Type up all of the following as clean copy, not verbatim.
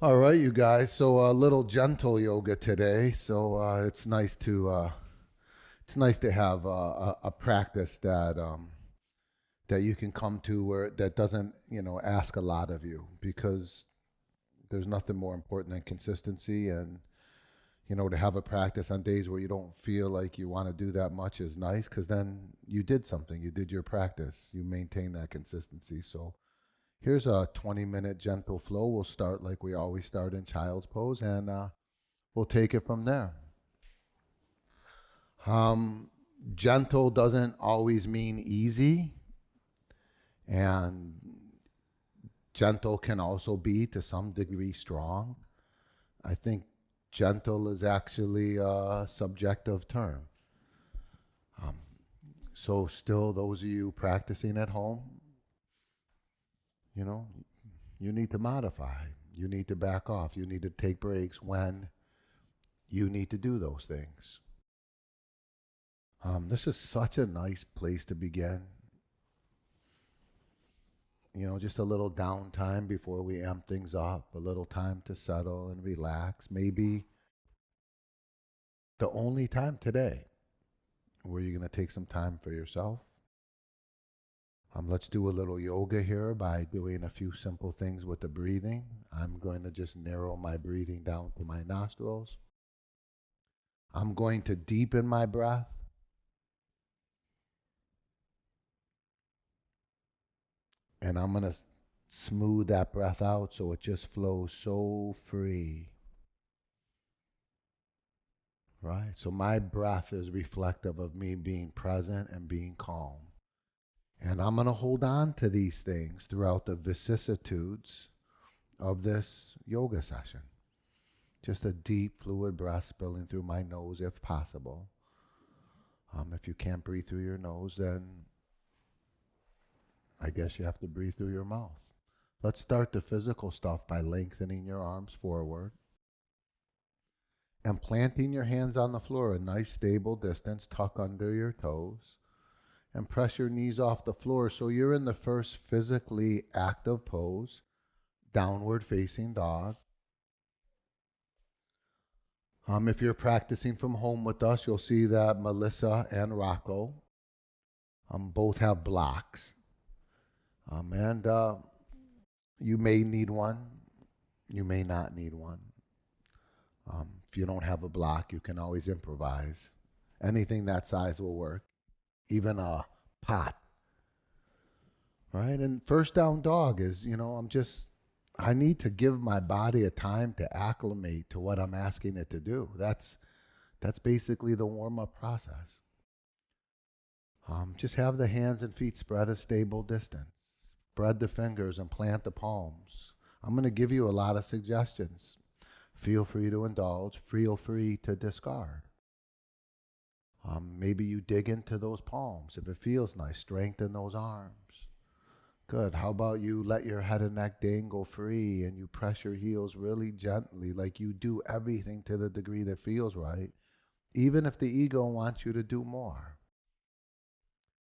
All right, you guys. So a little gentle yoga today. So it's nice to have a practice that you can come to where that doesn't ask a lot of you, because there's nothing more important than consistency. And to have a practice on days where you don't feel like you want to do that much is nice, because then you did something. You did your practice. You maintain that consistency. So here's a 20-minute gentle flow. We'll start like we always start in child's pose, and we'll take it from there. Um, Gentle doesn't always mean easy, and gentle can also be to some degree strong. I think gentle is actually a subjective term. Um, so, still, those of you practicing at home, you know, you need to modify. You need to back off. You need to take breaks when you need to do those things. This is such a nice place to begin. Just a little downtime before we amp things up, a little time to settle and relax. Maybe the only time today where you're going to take some time for yourself. Let's do a little yoga here by doing a few simple things with the breathing. I'm going to just narrow my breathing down to my nostrils. I'm going to deepen my breath. And I'm going to smooth that breath out so it just flows so free. Right? So my breath is reflective of me being present and being calm. And I'm going to hold on to these things throughout the vicissitudes of this yoga session. Just a deep, fluid breath spilling through my nose if possible. If you can't breathe through your nose, then I guess you have to breathe through your mouth. Let's start the physical stuff by lengthening your arms forward and planting your hands on the floor a nice stable distance. Tuck under your toes and press your knees off the floor so you're in the first physically active pose, downward facing dog. If you're practicing from home with us, you'll see that Melissa and Rocco both have blocks. And you may need one, you may not need one. If you don't have a block, you can always improvise. Anything that size will work, even a pot. Right? And first down dog is, I need to give my body a time to acclimate to what I'm asking it to do. That's basically the warm up process. Just have the hands and feet spread a stable distance. Spread the fingers and plant the palms. I'm going to give you a lot of suggestions. Feel free to indulge. Feel free to discard. Maybe you dig into those palms. If it feels nice, strengthen those arms. Good. How about you let your head and neck dangle free and you press your heels really gently, like you do everything to the degree that feels right, even if the ego wants you to do more.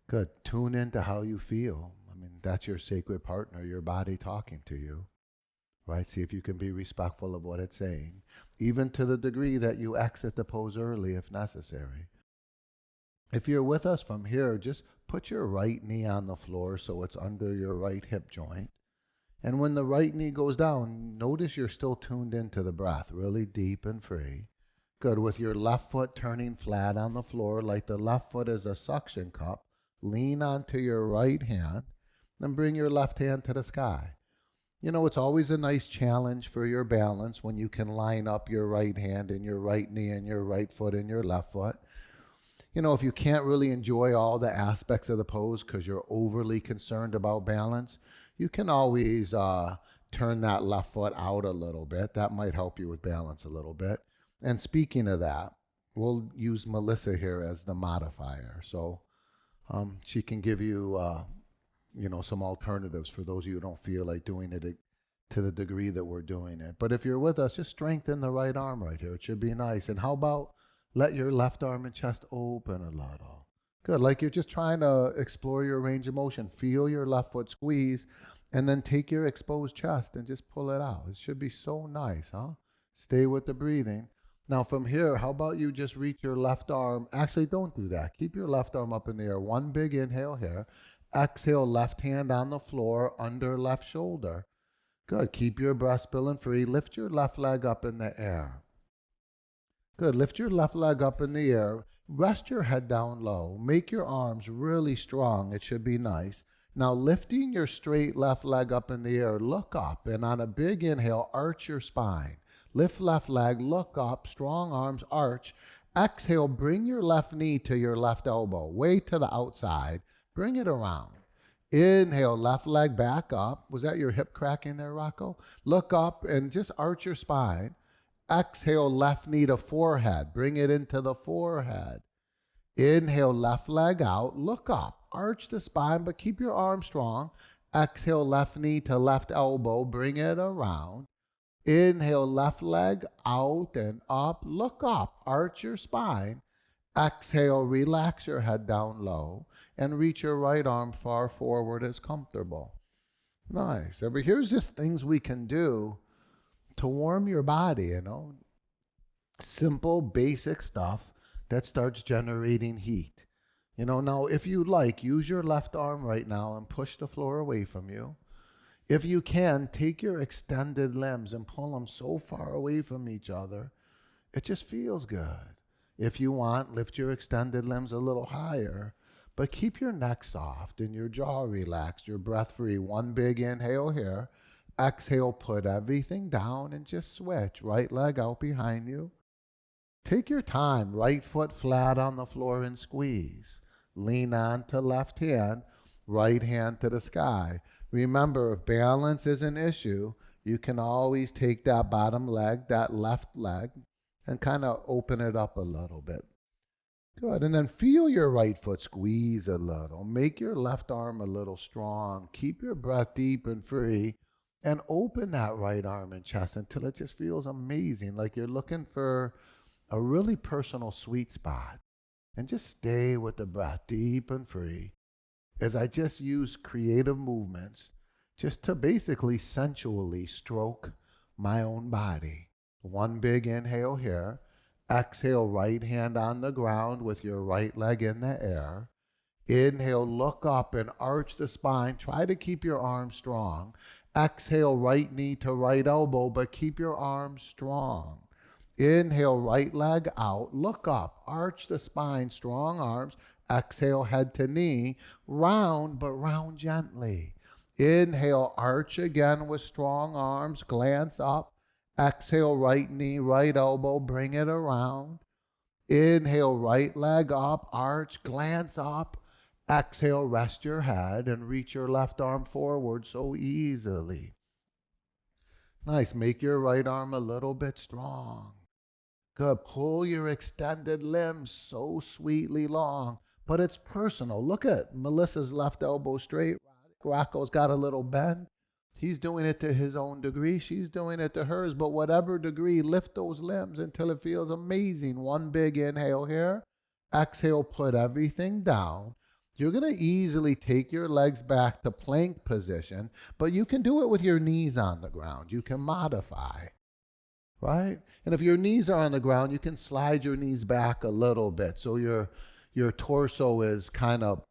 Good. Tune into how you feel. I mean, that's your sacred partner, your body talking to you, right? See if you can be respectful of what it's saying, even to the degree that you exit the pose early if necessary. If you're with us from here, just put your right knee on the floor so it's under your right hip joint. And when the right knee goes down, notice you're still tuned into the breath, really deep and free. Good. With your left foot turning flat on the floor, like the left foot is a suction cup, lean onto your right hand and bring your left hand to the sky. It's always a nice challenge for your balance when you can line up your right hand and your right knee and your right foot and your left foot. If you can't really enjoy all the aspects of the pose because you're overly concerned about balance, you can always turn that left foot out a little bit. That might help you with balance a little bit. And speaking of that, we'll use Melissa here as the modifier. So she can give you, some alternatives for those of you who don't feel like doing it to the degree that we're doing it. But if you're with us, just strengthen the right arm right here. It should be nice. And how about let your left arm and chest open a little. Good, like you're just trying to explore your range of motion. Feel your left foot squeeze And then take your exposed chest and just pull it out. It should be so nice, huh? Stay with the breathing. Now from here, how about you just reach your left arm? Actually, don't do that. Keep your left arm up in the air. One big inhale here. Exhale, left hand on the floor, under left shoulder. Good. Keep your breath spilling free. Lift your left leg up in the air. Good. Lift your left leg up in the air. Rest your head down low. Make your arms really strong. It should be nice. Now lifting your straight left leg up in the air, look up, and on a big inhale, arch your spine. Lift left leg, look up, strong arms, arch. Exhale, bring your left knee to your left elbow, way to the outside. Bring it around. Inhale, left leg back up. Was that your hip cracking there, Rocco? Look up and just arch your spine. Exhale, left knee to forehead. Bring it into the forehead. Inhale, left leg out. Look up. Arch the spine, but keep your arm strong. Exhale, left knee to left elbow. Bring it around. Inhale, left leg out and up. Look up. Arch your spine. Exhale, relax your head down low. And reach your right arm far forward as comfortable. Nice. But here's just things we can do to warm your body, you know. Simple, basic stuff that starts generating heat. You know, now if you like, use your left arm right now and push the floor away from you. If you can, take your extended limbs and pull them so far away from each other. It just feels good. If you want, lift your extended limbs a little higher, but keep your neck soft and your jaw relaxed, your breath free. One big inhale here. Exhale, put everything down and just switch. Right leg out behind you. Take your time. Right foot flat on the floor and squeeze. Lean on to left hand, right hand to the sky. Remember, if balance is an issue, you can always take that bottom leg, that left leg, and kind of open it up a little bit. Good. And then feel your right foot squeeze a little. Make your left arm a little strong. Keep your breath deep and free. And open that right arm and chest until it just feels amazing, like you're looking for a really personal sweet spot. And just stay with the breath deep and free as I just use creative movements just to basically sensually stroke my own body. One big inhale here. Exhale, right hand on the ground with your right leg in the air. Inhale, look up and arch the spine. Try to keep your arms strong. Exhale, right knee to right elbow, but keep your arms strong. Inhale, right leg out. Look up, arch the spine, strong arms. Exhale, head to knee. Round, but round gently. Inhale, arch again with strong arms. Glance up. Exhale, right knee, right elbow. Bring it around. Inhale, right leg up. Arch, glance up. Exhale, rest your head and reach your left arm forward so easily. Nice. Make your right arm a little bit strong. Good. Pull your extended limbs so sweetly long, but it's personal. Look at Melissa's left elbow straight. Rocco's got a little bend. He's doing it to his own degree. She's doing it to hers, but whatever degree, lift those limbs until it feels amazing. One big inhale here. Exhale, put everything down. You're going to easily take your legs back to plank position, but you can do it with your knees on the ground. You can modify, right? And if your knees are on the ground, you can slide your knees back a little bit so your torso is kind of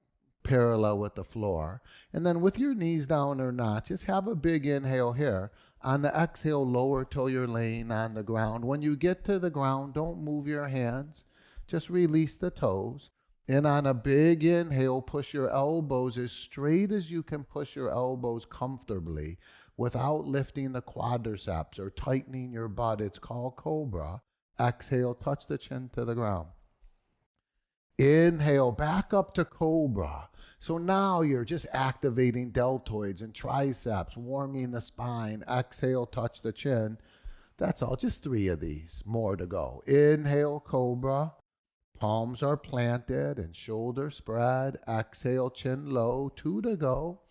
parallel with the floor. And then with your knees down or not, just have a big inhale here. On the exhale, lower till you're laying on the ground. When you get to the ground, don't move your hands. Just release the toes. And on a big inhale, push your elbows as straight as you can push your elbows comfortably without lifting the quadriceps or tightening your butt. It's called Cobra. Exhale, touch the chin to the ground. Inhale, back up to Cobra. So now you're just activating deltoids and triceps, warming the spine. Exhale, touch the chin. That's all, just 3 of these, more to go. Inhale, Cobra. Palms are planted and shoulders spread. Exhale, chin low, 2 to go.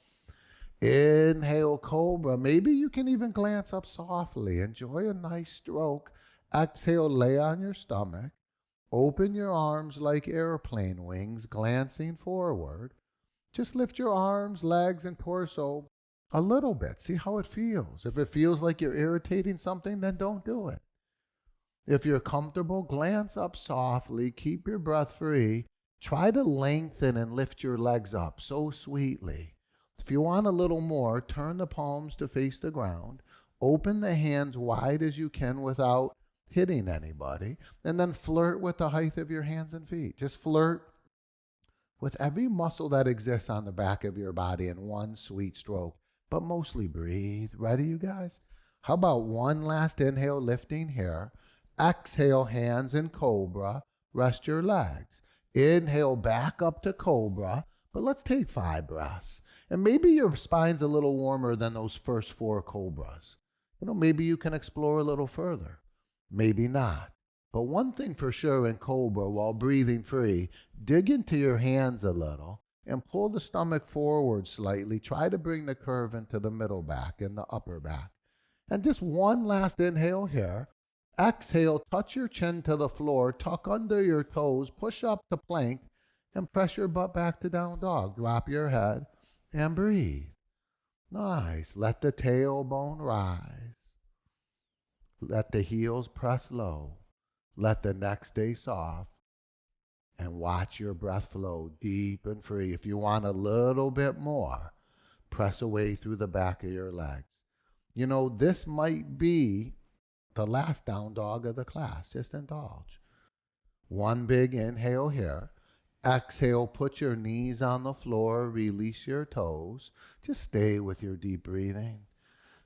Inhale, Cobra. Maybe you can even glance up softly. Enjoy a nice stroke. Exhale, lay on your stomach. Open your arms like airplane wings, glancing forward. Just lift your arms, legs, and torso A little bit. See how it feels. If it feels like you're irritating something, then don't do it. If you're comfortable, glance up softly, keep your breath free. Try to lengthen and lift your legs up so sweetly. If you want a little more, turn the palms to face the ground. Open the hands wide as you can without hitting anybody. And then flirt with the height of your hands and feet. Just flirt with every muscle that exists on the back of your body in one sweet stroke. But mostly breathe. Ready, you guys? How about one last inhale, lifting here. Exhale, hands in Cobra. Rest your legs. Inhale back up to Cobra. But let's take 5 breaths. And maybe your spine's a little warmer than those first 4 Cobras. Maybe you can explore a little further. Maybe not. But one thing for sure in Cobra, while breathing free, dig into your hands a little and pull the stomach forward slightly. Try to bring the curve into the middle back and the upper back. And just one last inhale here. Exhale, touch your chin to the floor, tuck under your toes, push up to plank, and press your butt back to down dog. Drop your head and breathe. Nice. Let the tailbone rise. Let the heels press low. Let the neck stay soft. And watch your breath flow deep and free. If you want a little bit more, press away through the back of your legs. This might be the last down dog of the class. Just indulge. One big inhale here. Exhale, put your knees on the floor, release your toes. Just stay with your deep breathing.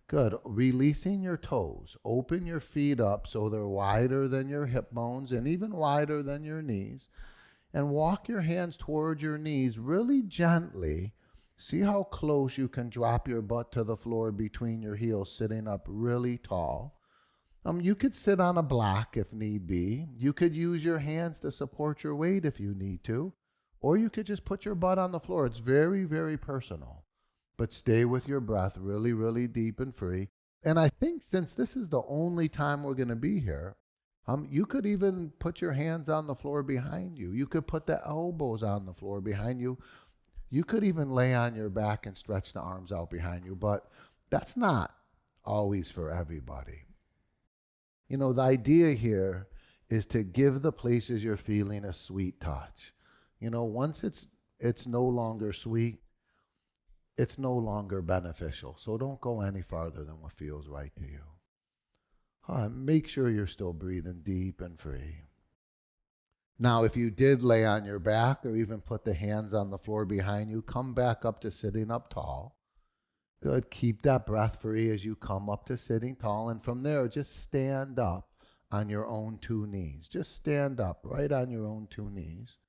Good. Releasing your toes. Open your feet up so they're wider than your hip bones and even wider than your knees. And walk your hands towards your knees really gently. See how close you can drop your butt to the floor between your heels, sitting up really tall. You could sit on a block if need be. You could use your hands to support your weight if you need to. Or you could just put your butt on the floor. It's very, very personal. But stay with your breath really, really deep and free. And I think since this is the only time we're going to be here, you could even put your hands on the floor behind you. You could put the elbows on the floor behind you. You could even lay on your back and stretch the arms out behind you. But that's not always for everybody. The idea here is to give the places you're feeling a sweet touch. Once it's no longer sweet, it's no longer beneficial. So don't go any farther than what feels right to you. Make sure you're still breathing deep and free. Now, if you did lay on your back or even put the hands on the floor behind you, come back up to sitting up tall. Good. Keep that breath free as you come up to sitting tall. And from there, just stand up on your own 2 knees. Just stand up right on your own 2 knees.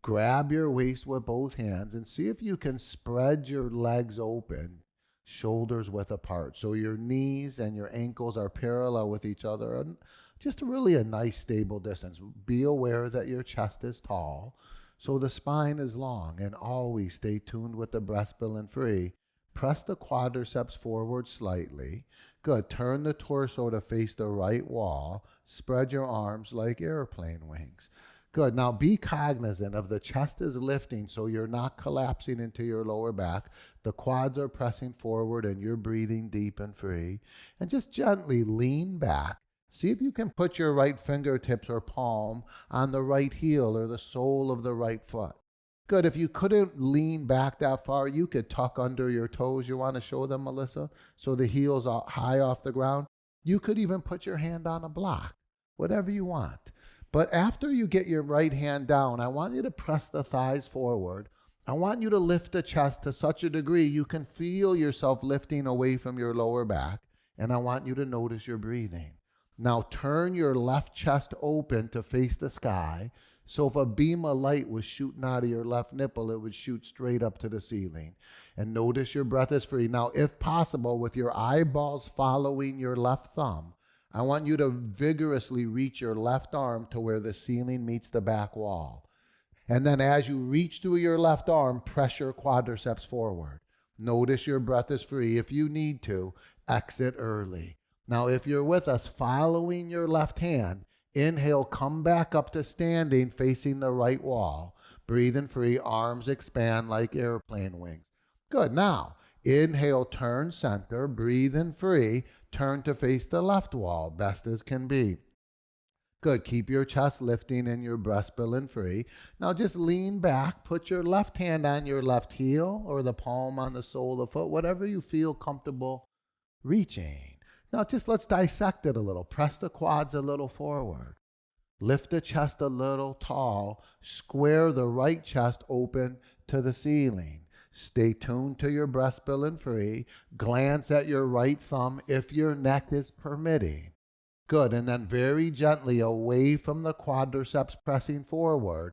Grab your waist with both hands and see if you can spread your legs open, shoulders width apart. So your knees and your ankles are parallel with each other. And just really a nice stable distance. Be aware that your chest is tall. So the spine is long, and always stay tuned with the breast feeling free. Press the quadriceps forward slightly. Good. Turn the torso to face the right wall. Spread your arms like airplane wings. Good. Now be cognizant of the chest is lifting so you're not collapsing into your lower back. The quads are pressing forward and you're breathing deep and free. And just gently lean back. See if you can put your right fingertips or palm on the right heel or the sole of the right foot. Good. If you couldn't lean back that far, you could tuck under your toes. You want to show them, Melissa? So the heels are high off the ground. You could even put your hand on a block, whatever you want. But after you get your right hand down, I want you to press the thighs forward. I want you to lift the chest to such a degree you can feel yourself lifting away from your lower back. And I want you to notice your breathing. Now turn your left chest open to face the sky. So if a beam of light was shooting out of your left nipple, it would shoot straight up to the ceiling. And notice your breath is free. Now, if possible, with your eyeballs following your left thumb, I want you to vigorously reach your left arm to where the ceiling meets the back wall. And then as you reach through your left arm, press your quadriceps forward. Notice your breath is free. If you need to, exit early. Now, if you're with us, following your left hand, inhale, come back up to standing, facing the right wall. Breathing free, arms expand like airplane wings. Good. Now, Inhale, turn center, breathe in free, turn to face the left wall, best as can be. Good. Keep your chest lifting and your breast spilling free. Now just lean back, put your left hand on your left heel or the palm on the sole of the foot, whatever you feel comfortable reaching. Now just let's dissect it a little. Press the quads a little forward. Lift the chest a little tall. Square the right chest open to the ceiling. Stay tuned to your breast spilling free. Glance at your right thumb if your neck is permitting. Good. And then very gently away from the quadriceps pressing forward,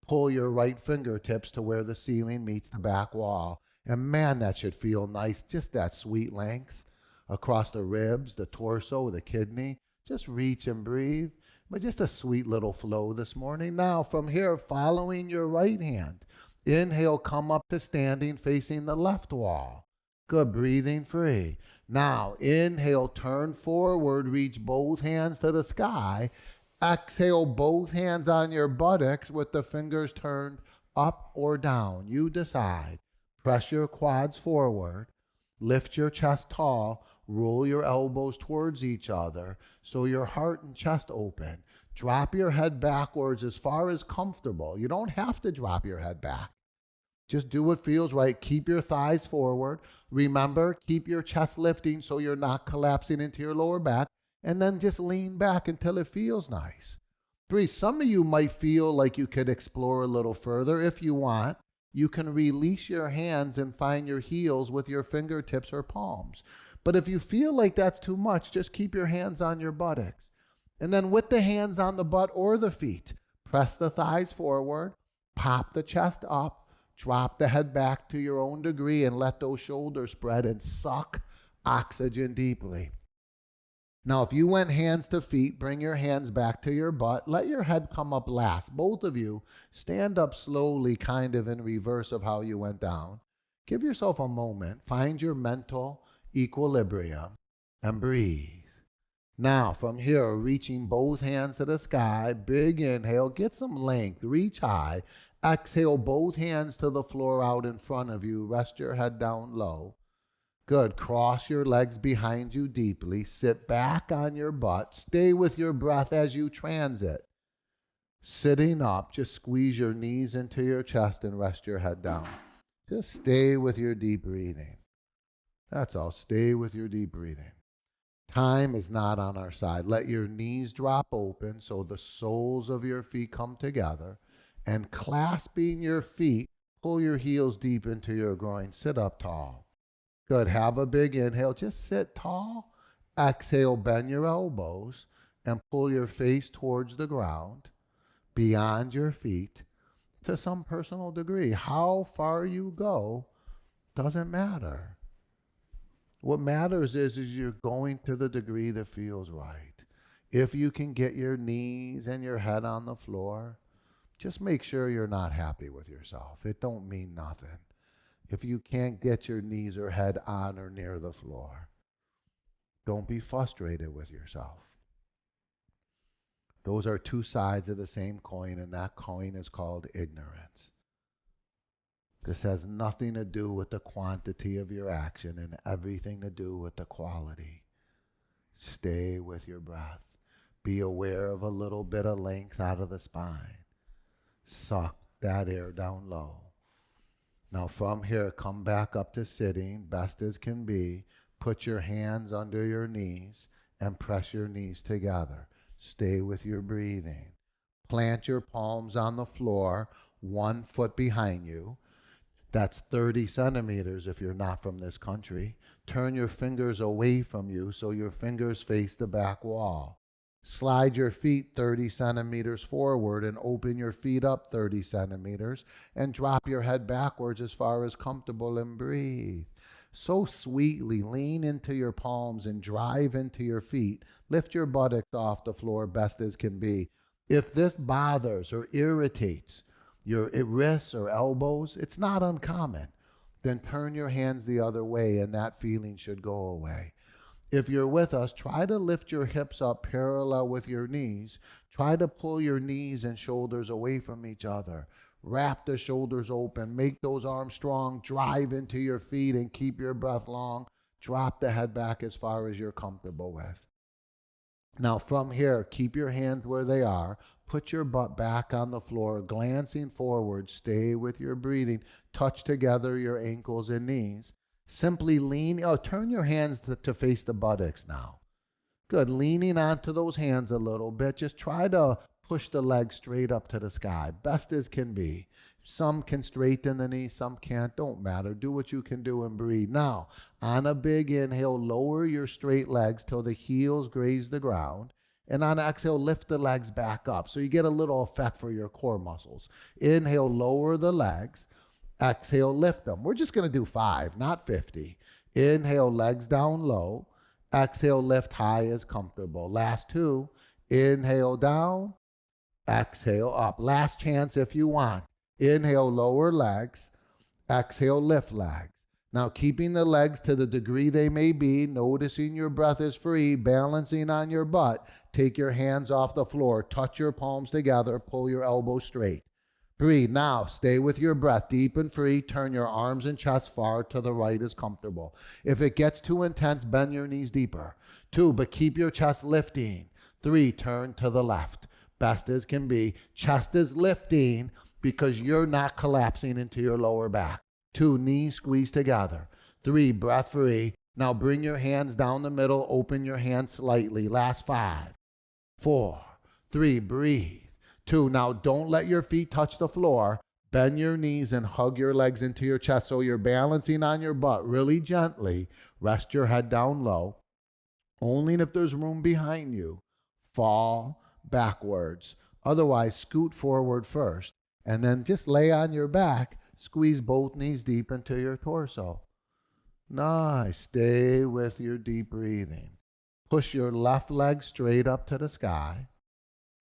pull your right fingertips to where the ceiling meets the back wall. And man, that should feel nice. Just that sweet length across the ribs, the torso, the kidney. Just reach and breathe. But just a sweet little flow this morning. Now from here, following your right hand, inhale, come up to standing facing the left wall. Good, breathing free. Now, inhale, turn forward, reach both hands to the sky. Exhale, both hands on your buttocks with the fingers turned up or down. You decide. Press your quads forward. Lift your chest tall. Roll your elbows towards each other so your heart and chest open. Drop your head backwards as far as comfortable. You don't have to drop your head back. Just do what feels right. Keep your thighs forward. Remember, keep your chest lifting so you're not collapsing into your lower back. And then just lean back until it feels nice. 3, some of you might feel like you could explore a little further. If you want, you can release your hands and find your heels with your fingertips or palms. But if you feel like that's too much, just keep your hands on your buttocks. And then with the hands on the butt or the feet, press the thighs forward, pop the chest up, drop the head back to your own degree and let those shoulders spread and suck oxygen deeply. Now, if you went hands to feet, bring your hands back to your butt. Let your head come up last. Both of you stand up slowly, kind of in reverse of how you went down. Give yourself a moment. Find your mental equilibrium and breathe. Now, from here, reaching both hands to the sky, big inhale, get some length, reach high. Exhale, both hands to the floor out in front of you. Rest your head down low. Good. Cross your legs behind you deeply. Sit back on your butt. Stay with your breath as you transit. Sitting up, just squeeze your knees into your chest and rest your head down. Just stay with your deep breathing. That's all. Stay with your deep breathing. Time is not on our side. Let your knees drop open so the soles of your feet come together. And clasping your feet, pull your heels deep into your groin. Sit up tall. Good. Have a big inhale. Just sit tall. Exhale, bend your elbows and pull your face towards the ground, beyond your feet, to some personal degree. How far you go doesn't matter. What matters is you're going to the degree that feels right. If you can get your knees and your head on the floor, just make sure you're not happy with yourself. It don't mean nothing if you can't get your knees or head on or near the floor. Don't be frustrated with yourself. Those are two sides of the same coin, and that coin is called ignorance. This has nothing to do with the quantity of your action and everything to do with the quality. Stay with your breath. Be aware of a little bit of length out of the spine. Suck that air down low. Now from here, come back up to sitting, best as can be. Put your hands under your knees and press your knees together. Stay with your breathing. Plant your palms on the floor, 1 foot behind you. That's 30 centimeters if you're not from this country. Turn your fingers away from you so your fingers face the back wall. Slide your feet 30 centimeters forward and open your feet up 30 centimeters and drop your head backwards as far as comfortable and breathe. So sweetly lean into your palms and drive into your feet. Lift your buttocks off the floor best as can be. If this bothers or irritates your wrists or elbows, it's not uncommon. Then turn your hands the other way and that feeling should go away. If you're with us, try to lift your hips up parallel with your knees. Try to pull your knees and shoulders away from each other. Wrap the shoulders open. Make those arms strong. Drive into your feet and keep your breath long. Drop the head back as far as you're comfortable with. Now from here, keep your hands where they are. Put your butt back on the floor, glancing forward. Stay with your breathing. Touch together your ankles and knees. Simply lean. Oh, turn your hands to face the buttocks now. Good. Leaning onto those hands a little bit. Just try to push the legs straight up to the sky, best as can be. Some can straighten the knees, some can't. Don't matter. Do what you can do and breathe. Now, on a big inhale, lower your straight legs till the heels graze the ground. And on exhale, lift the legs back up. So you get a little effect for your core muscles. Inhale, lower the legs. Exhale, lift them. We're just going to do 5, not 50. Inhale, legs down low. Exhale, lift high as comfortable. Last 2. Inhale, down. Exhale, up. Last chance if you want. Inhale, lower legs. Exhale, lift legs. Now, keeping the legs to the degree they may be, noticing your breath is free, balancing on your butt. Take your hands off the floor. Touch your palms together. Pull your elbows straight. Breathe. Now, stay with your breath deep and free. Turn your arms and chest far to the right as comfortable. If it gets too intense, bend your knees deeper. 2, but keep your chest lifting. 3, turn to the left. Best as can be. Chest is lifting because you're not collapsing into your lower back. 2, knees squeeze together. 3, breath free. Now bring your hands down the middle. Open your hands slightly. Last 5, 4, 3, breathe. 2, now don't let your feet touch the floor. Bend your knees and hug your legs into your chest so you're balancing on your butt really gently. Rest your head down low. Only if there's room behind you. Fall backwards. Otherwise, scoot forward first. And then just lay on your back. Squeeze both knees deep into your torso. Nice. Stay with your deep breathing. Push your left leg straight up to the sky.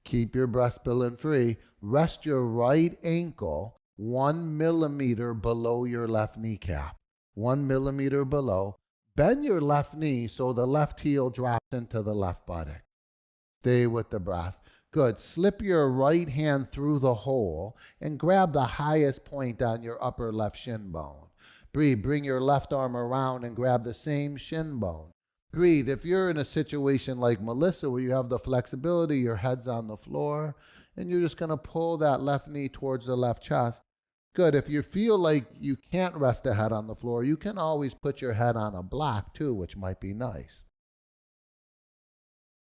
Keep your breast feeling free. Rest your right ankle 1 millimeter below your left kneecap. 1 millimeter below. Bend your left knee so the left heel drops into the left buttock. Stay with the breath. Good. Slip your right hand through the hole and grab the highest point on your upper left shin bone. Breathe. Bring your left arm around and grab the same shin bone. Breathe. If you're in a situation like Melissa where you have the flexibility, your head's on the floor, and you're just going to pull that left knee towards the left chest. Good. If you feel like you can't rest the head on the floor, you can always put your head on a block too, which might be nice.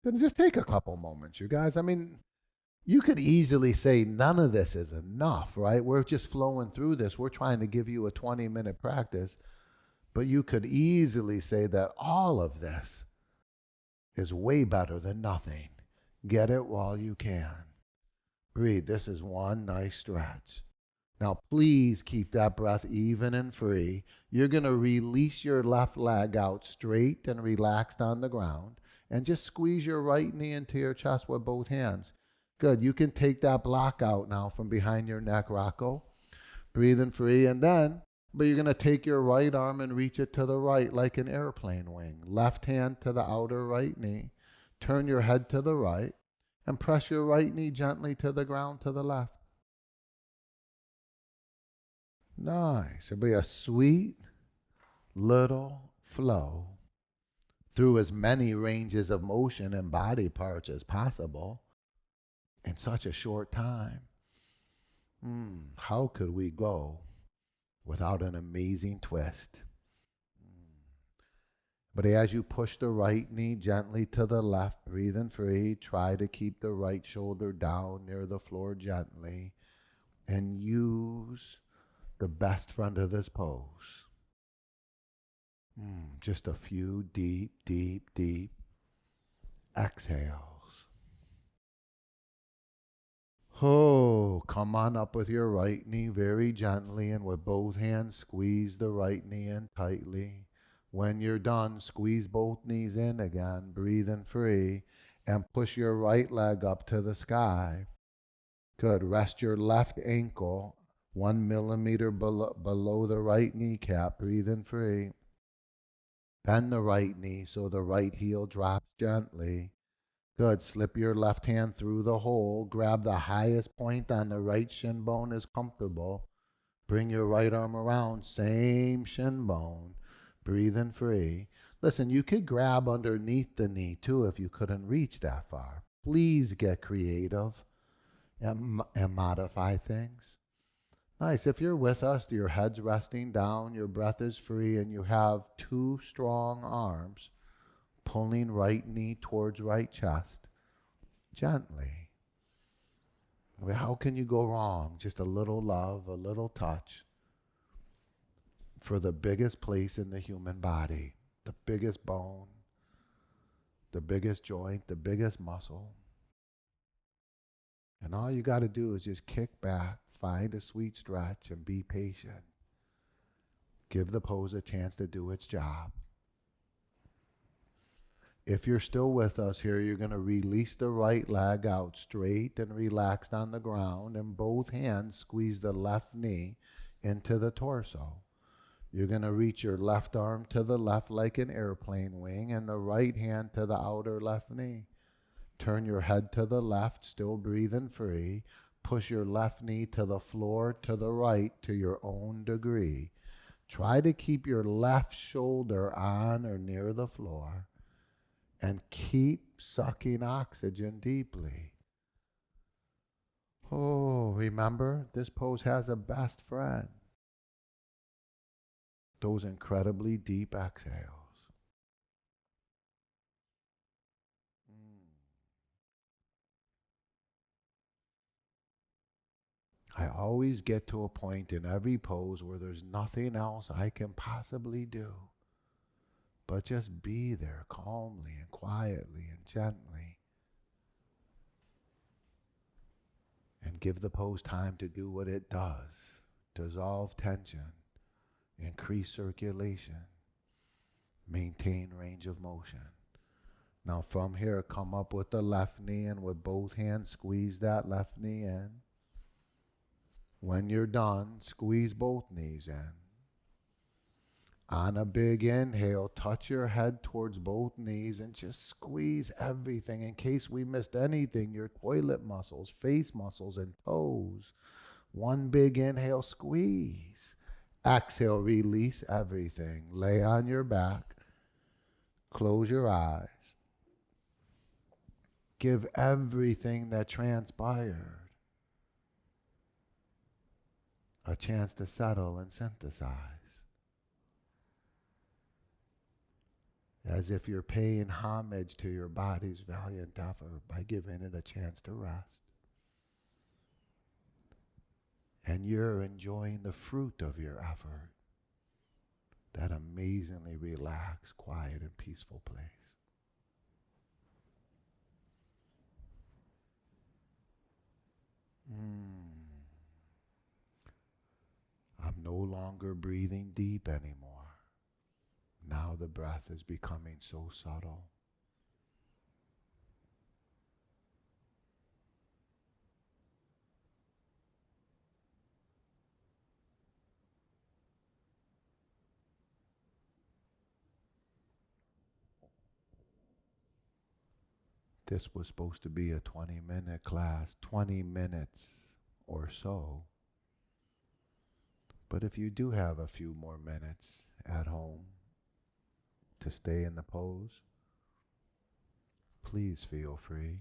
Then just take a couple moments, you guys. I mean, you could easily say none of this is enough, right? We're just flowing through this. We're trying to give you a 20-minute practice. But you could easily say that all of this is way better than nothing. Get it while you can. Breathe. This is one nice stretch. Now, please keep that breath even and free. You're going to release your left leg out straight and relaxed on the ground. And just squeeze your right knee into your chest with both hands. Good. You can take that block out now from behind your neck, Rocco. Breathing free. And then, but you're going to take your right arm and reach it to the right like an airplane wing. Left hand to the outer right knee. Turn your head to the right and press your right knee gently to the ground to the left. Nice. It'll be a sweet little flow through as many ranges of motion and body parts as possible in such a short time. How could we go without an amazing twist? But as you push the right knee gently to the left, breathing free, try to keep the right shoulder down near the floor gently and use the best friend of this pose. Just a few deep, deep, deep exhales. Oh, come on up with your right knee very gently and with both hands squeeze the right knee in tightly. When you're done, squeeze both knees in again, breathing free, and push your right leg up to the sky. Good. Rest your left ankle 1 millimeter below the right kneecap, breathing free. Bend the right knee so the right heel drops gently. Good. Slip your left hand through the hole. Grab the highest point on the right shin bone is comfortable. Bring your right arm around, same shin bone. Breathing free. Listen, you could grab underneath the knee too if you couldn't reach that far. Please get creative and modify things. Nice. If you're with us, your head's resting down, your breath is free, and you have two strong arms pulling right knee towards right chest. Gently. How can you go wrong? Just a little love, a little touch for the biggest place in the human body, the biggest bone, the biggest joint, the biggest muscle. And all you got to do is just kick back, find a sweet stretch, and be patient. Give the pose a chance to do its job. If you're still with us here, you're going to release the right leg out straight and relaxed on the ground, and both hands squeeze the left knee into the torso. You're going to reach your left arm to the left like an airplane wing and the right hand to the outer left knee. Turn your head to the left, still breathing free. Push your left knee to the floor to the right to your own degree. Try to keep your left shoulder on or near the floor and keep sucking oxygen deeply. Oh, remember, this pose has a best friend. Those incredibly deep exhales. I always get to a point in every pose where there's nothing else I can possibly do but just be there calmly and quietly and gently and give the pose time to do what it does. Dissolve tension, increase circulation, maintain range of motion. Now from here, come up with the left knee and with both hands squeeze that left knee in. When you're done, squeeze both knees in. On a big inhale, touch your head towards both knees and just squeeze everything. In case we missed anything, your toilet muscles, face muscles, and toes. One big inhale, squeeze. Exhale, release everything. Lay on your back. Close your eyes. Give everything that transpired a chance to settle and synthesize. As if you're paying homage to your body's valiant effort by giving it a chance to rest. And you're enjoying the fruit of your effort, that amazingly relaxed, quiet, and peaceful place. I'm no longer breathing deep anymore. Now the breath is becoming so subtle. This was supposed to be a 20-minute class, 20 minutes or so. But if you do have a few more minutes at home to stay in the pose, please feel free.